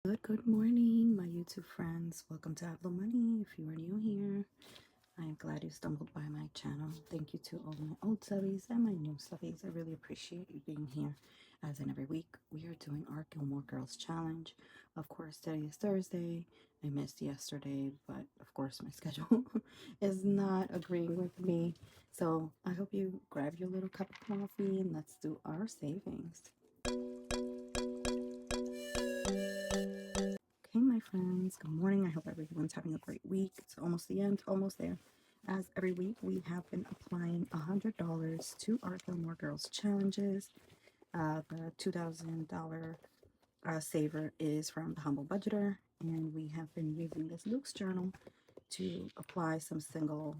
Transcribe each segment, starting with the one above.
Good morning, my YouTube friends. Welcome to habloMoney. If you are new here, I am glad you stumbled by my channel. Thank you to all my old subbies and my new subbies. I really appreciate you being here. As in every week, we are doing our Gilmore Girls challenge. Of course, today is Thursday. I missed yesterday, but of course my schedule is not agreeing with me. So I hope you grab your little cup of coffee and let's do our savings. Okay, my friends, good morning. I hope everyone's having a great week. It's almost the end, almost there. As every week, we have been applying $100 to our Gilmore Girls challenges. The $2,000 saver is from the Humble Budgeter, and we have been using this Luke's journal to apply some single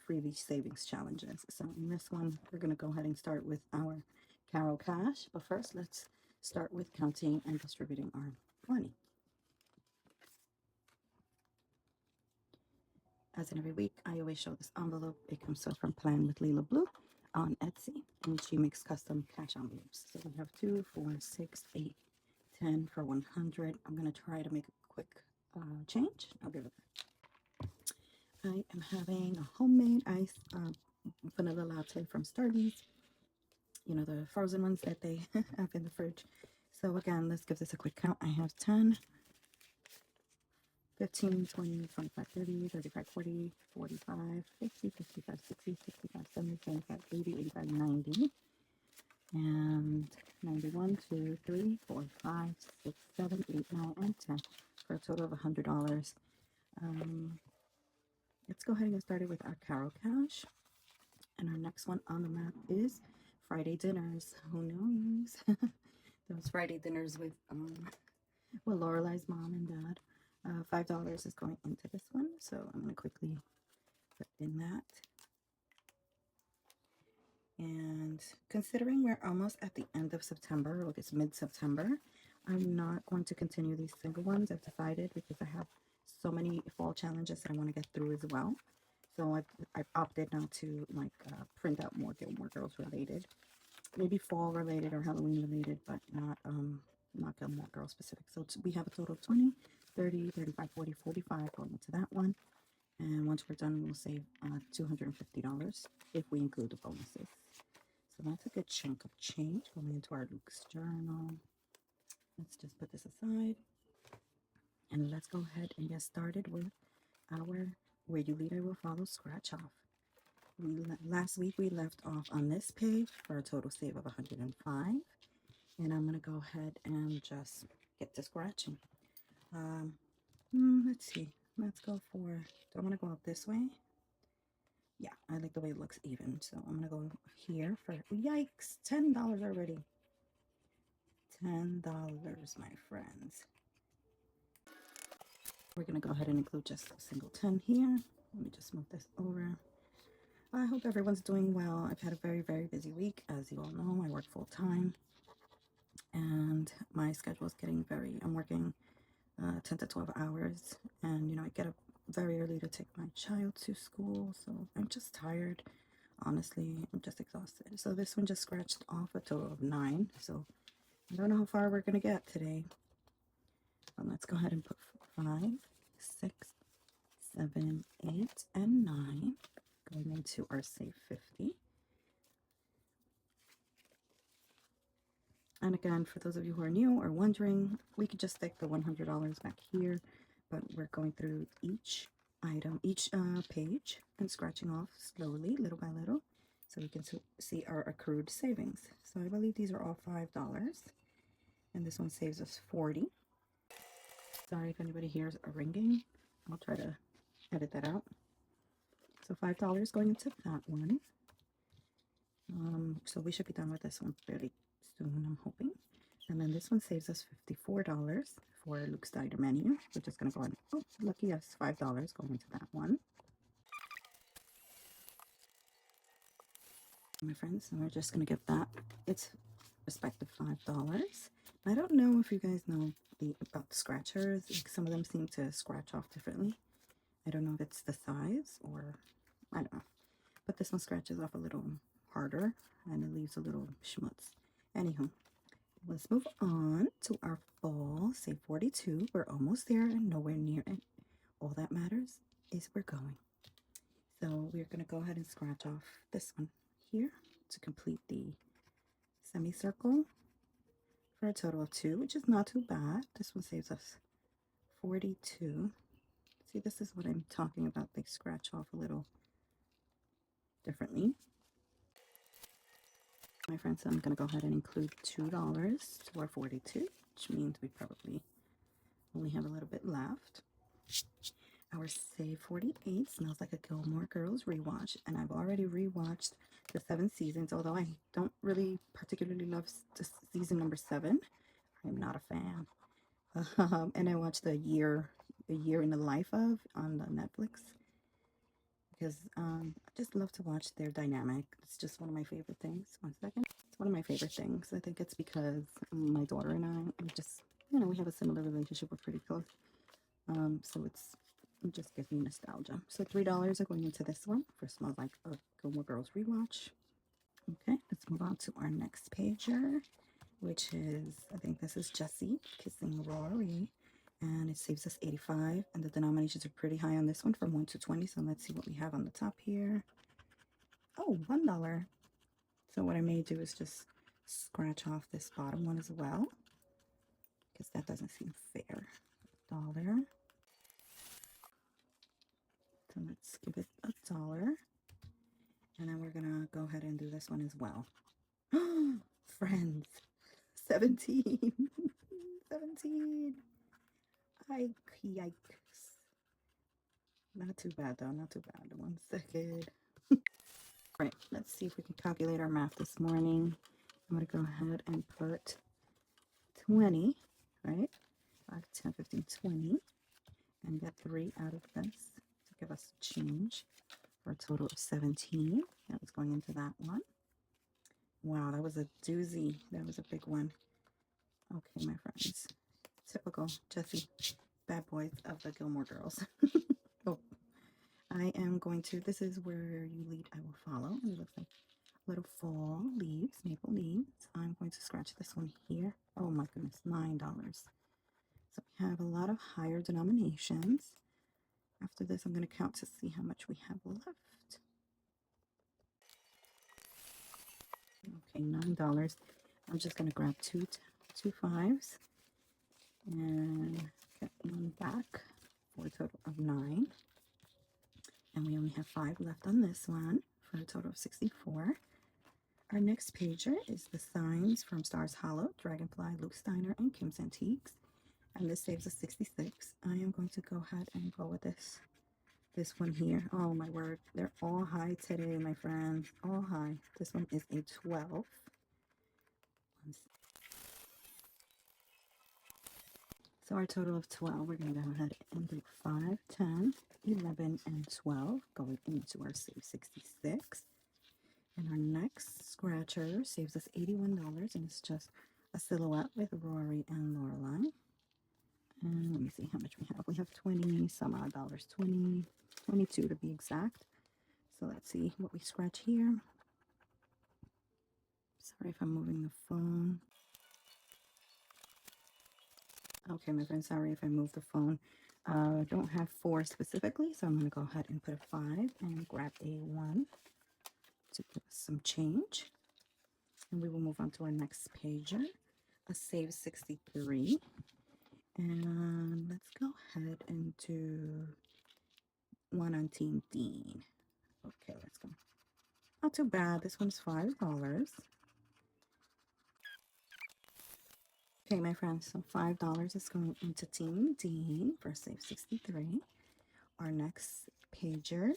freebie savings challenges. So in this one, we're going to go ahead and start with our Carol Cash. But first, let's start with counting and distributing our money. As in every week, I always show this envelope. It comes from Plan with Leila Blue on Etsy, and she makes custom cash envelopes. So we have 2, 4, 6, 8, 10 for 100. I'm going to try to make a quick change. I'll be right back. I am having a homemade iced vanilla latte from Starbucks. You know, the frozen ones that they have in the fridge. So again, let's give this a quick count. I have 10, 15, 20, 25, 30, 35, 40, 45, 50, 55, 60, 65, 70, 75, 80, 85, 90, and 91, 2, 3, 4, 5, 6, 7, 8, 9, and 10 for a total of $100. Let's go ahead and get started with our Carol Cash. And our next one on the map is Friday dinners. Who knows? Those Friday dinners with Lorelei's mom and dad. $5 is going into this one, so I'm going to quickly put in that. And considering we're almost at the end of September, like it's mid-September, I'm not going to continue these single ones. I've decided because I have so many fall challenges that I want to get through as well. So I've opted not to like print out more Gilmore Girls related, maybe fall related or Halloween related, but not Gilmore Girl specific. So we have a total of 20, 30, 35, 40, 45 going into that one. And once we're done, we'll save $250 if we include the bonuses. So that's a good chunk of change going into our Luke's journal. Let's just put this aside. And let's go ahead and get started with our Where You Lead I Will Follow scratch off. Last week we left off on this page for a total save of 105. And I'm going to go ahead and just get to scratching. Let's see. Let's go for, do I want to go out this way? Yeah, I like the way it looks even. So I'm going to go here for, yikes, $10 already. $10, my friends. We're going to go ahead and include just a single 10 here. Let me just move this over. I hope everyone's doing well. I've had a very, very busy week. As you all know, I work full time. And my schedule is getting I'm working 10 to 12 hours. And, you know, I get up very early to take my child to school. So I'm just tired. Honestly, I'm just exhausted. So this one just scratched off a total of 9. So I don't know how far we're going to get today. Let's go ahead and put 5, 6, 7, 8, and 9 going into our save 50. And again, for those of you who are new or wondering, we could just stick the $100 back here, but we're going through each item, each page, and scratching off slowly, little by little, so we can see our accrued savings. So I believe these are all $5, and this one saves us 40. Sorry if anybody hears a ringing. I'll try to edit that out. So $5 going into that one. So we should be done with this one fairly soon, I'm hoping. And then this one saves us $54 for Luke's Diner menu. We're just going to go on. Oh, lucky us, $5 going into that one. My friends, so we're just going to give that its respective $5. I don't know if you guys know about the scratchers. Like some of them seem to scratch off differently. I don't know if it's the size or I don't know. But this one scratches off a little harder and it leaves a little schmutz. Anywho, Let's move on to our fall. Save 42. We're almost there and nowhere near it. All that matters is we're going. So we're going to go ahead and scratch off this one here to complete the semicircle for a total of 2, which is not too bad. This one saves us 42. See, this is what I'm talking about. They scratch off a little differently. My friends, so I'm going to go ahead and include $2 to our 42, which means we probably only have a little bit left. Our Save 48 smells like a Gilmore Girls rewatch, and I've already rewatched the 7 seasons, although I don't really particularly love season number 7. I'm not a fan. And I watched a year in the life of on the Netflix because I just love to watch their dynamic. It's just one of my favorite things. One second. It's one of my favorite things. I think it's because my daughter and I just, we have a similar relationship. We're pretty close. So it just gives me nostalgia. So $3 are going into this one for Smells Like a Gilmore Girls rewatch. Okay, let's move on to our next pager, which is, I think this is Jessie kissing Rory, and it saves us 85, and the denominations are pretty high on this one from 1 to 20, so let's see what we have on the top here. Oh, $1. So what I may do is just scratch off this bottom one as well, because that doesn't seem fair. $1. So let's give it $1. And then we're gonna go ahead and do this one as well. Friends, 17. 17. Yikes. Not too bad though, not too bad. 1 second. Right, let's see if we can calculate our math this morning. I'm gonna go ahead and put 20, right? 5, 10, 15, 20, and get 3 out of this to give us change for a total of 17. That was going into that one. Wow, that was a doozy. That was a big one. Okay, my friends. Typical Jessie, bad boys of the Gilmore Girls. Oh, I am going to, this is where you lead, I will follow. And it looks like little fall leaves, maple leaves. I'm going to scratch this one here. Oh my goodness, $9. So we have a lot of higher denominations. After this, I'm going to count to see how much we have left. Okay, $9. I'm just going to grab two 5s and get one back for a total of 9. And we only have 5 left on this one for a total of 64. Our next pager is the signs from Stars Hollow, Dragonfly, Luke Steiner, and Kim's Antiques. And this saves us 66. I am going to go ahead and go with this one here. Oh my word, they're all high today, my friends. All high. This one is a 12. So our total of 12, we're going to go ahead and do 5, 10, 11, and 12 going into our Save 66. And our next scratcher saves us $81, and it's just a silhouette with Rory and Lorelai. And let me see how much we have. We have 20 some odd dollars, 22 to be exact. So let's see what we scratch here. Sorry if I'm moving the phone. Okay, my friend, sorry if I moved the phone. I don't have 4 specifically, so I'm going to go ahead and put a 5 and grab a 1 to give us some change. And we will move on to our next pager, a Save 63. And let's go ahead and do one on Team Dean. Okay, let's go. Not too bad. This one's $5. Okay, my friends, so $5 is going into Team Dean for Save 63. Our next pager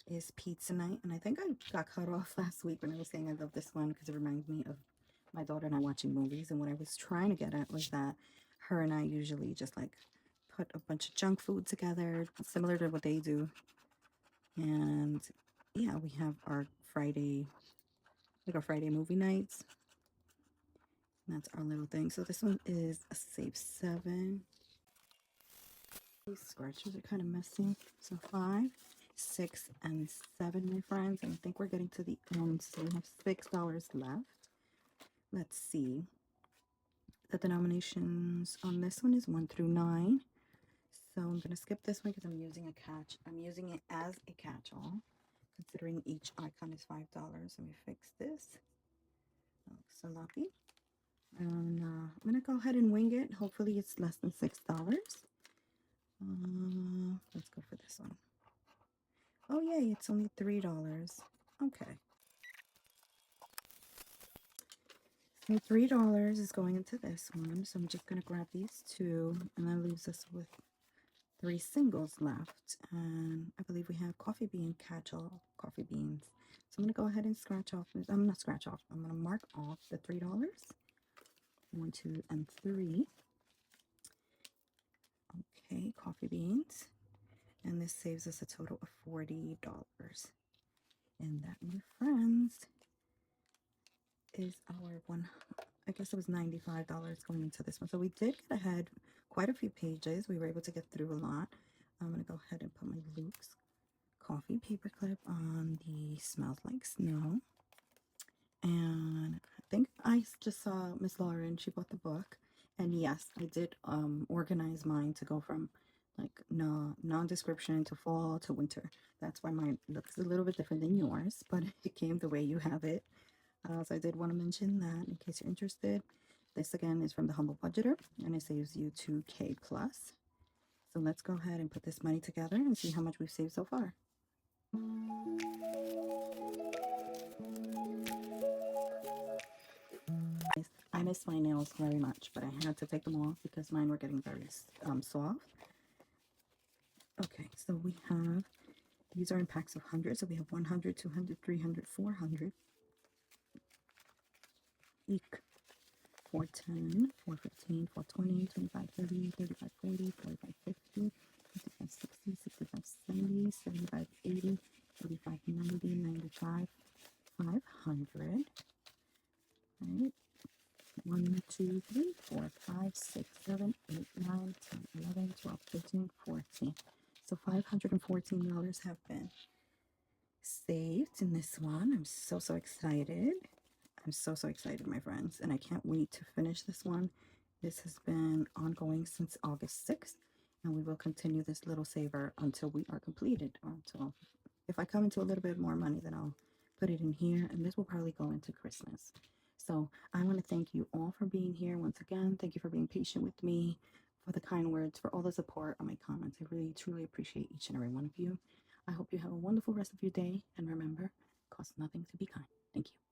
is Pizza Night, and I think I got cut off last week when I was saying I love this one because it reminds me of my daughter and I watching movies, and what I was trying to get at was that her and I usually just like put a bunch of junk food together, similar to what they do, and yeah, we have our Friday, like our Friday movie nights. That's our little thing. So this one is a Save 7. These scratches are kind of messy. So 5, 6, and 7, my friends. And I think we're getting to the end. So we have $6 left. Let's see. The denominations on this one is 1 through 9. So I'm going to skip this one because I'm using it as a catch-all, considering each icon is $5. Let me fix this. That looks sloppy. And I'm going to go ahead and wing it. Hopefully it's less than $6. Let's go for this one. Oh, yay, it's only $3. Okay. So $3 is going into this one. So I'm just going to grab these two, and that leaves us with 3 singles left. And I believe we have coffee bean catch-all coffee beans. So I'm going to go ahead and scratch off. I'm not scratch off. I'm going to mark off the $3. 1, 2, and 3. Okay, coffee beans. And this saves us a total of $40. And that, my friends, is our one. I guess it was $95 going into this one. So we did get ahead quite a few pages. We were able to get through a lot. I'm going to go ahead and put my Luke's coffee paperclip on the Smells Like Snow. And I think I just saw Miss Lauren. She bought the book. And yes, I did organize mine to go from like non-description to fall to winter. That's why mine looks a little bit different than yours, but it came the way you have it. So I did want to mention that in case you're interested. This again is from the Humble Budgeter, and it saves you 2K plus. So let's go ahead and put this money together and see how much we've saved so far. I miss my nails very much, but I had to take them off because mine were getting very soft. Okay, so we have, these are in packs of 100, so we have 100, 200, 300, 400. Eek. 410, 415, 420, 25, 30, 35, 40, 45, 50, 55, 60, 65, 70, 75, 80, 85, 90, 95, 500. Right? 1, 2, 3, 4, 5, 6, 7, 8, 9, 10, 11, 12, 13, 14. So $514 have been saved in this one. I'm so excited. I'm so excited, my friends, and I can't wait to finish this one. This has been ongoing since August 6th, and we will continue this little saver until we are completed, or until, if I come into a little bit more money, then I'll put it in here, and this will probably go into Christmas. So I want to thank you all for being here once again. Thank you for being patient with me, for the kind words, for all the support on my comments. I really truly appreciate each and every one of you. I hope you have a wonderful rest of your day, and remember, it costs nothing to be kind. Thank you.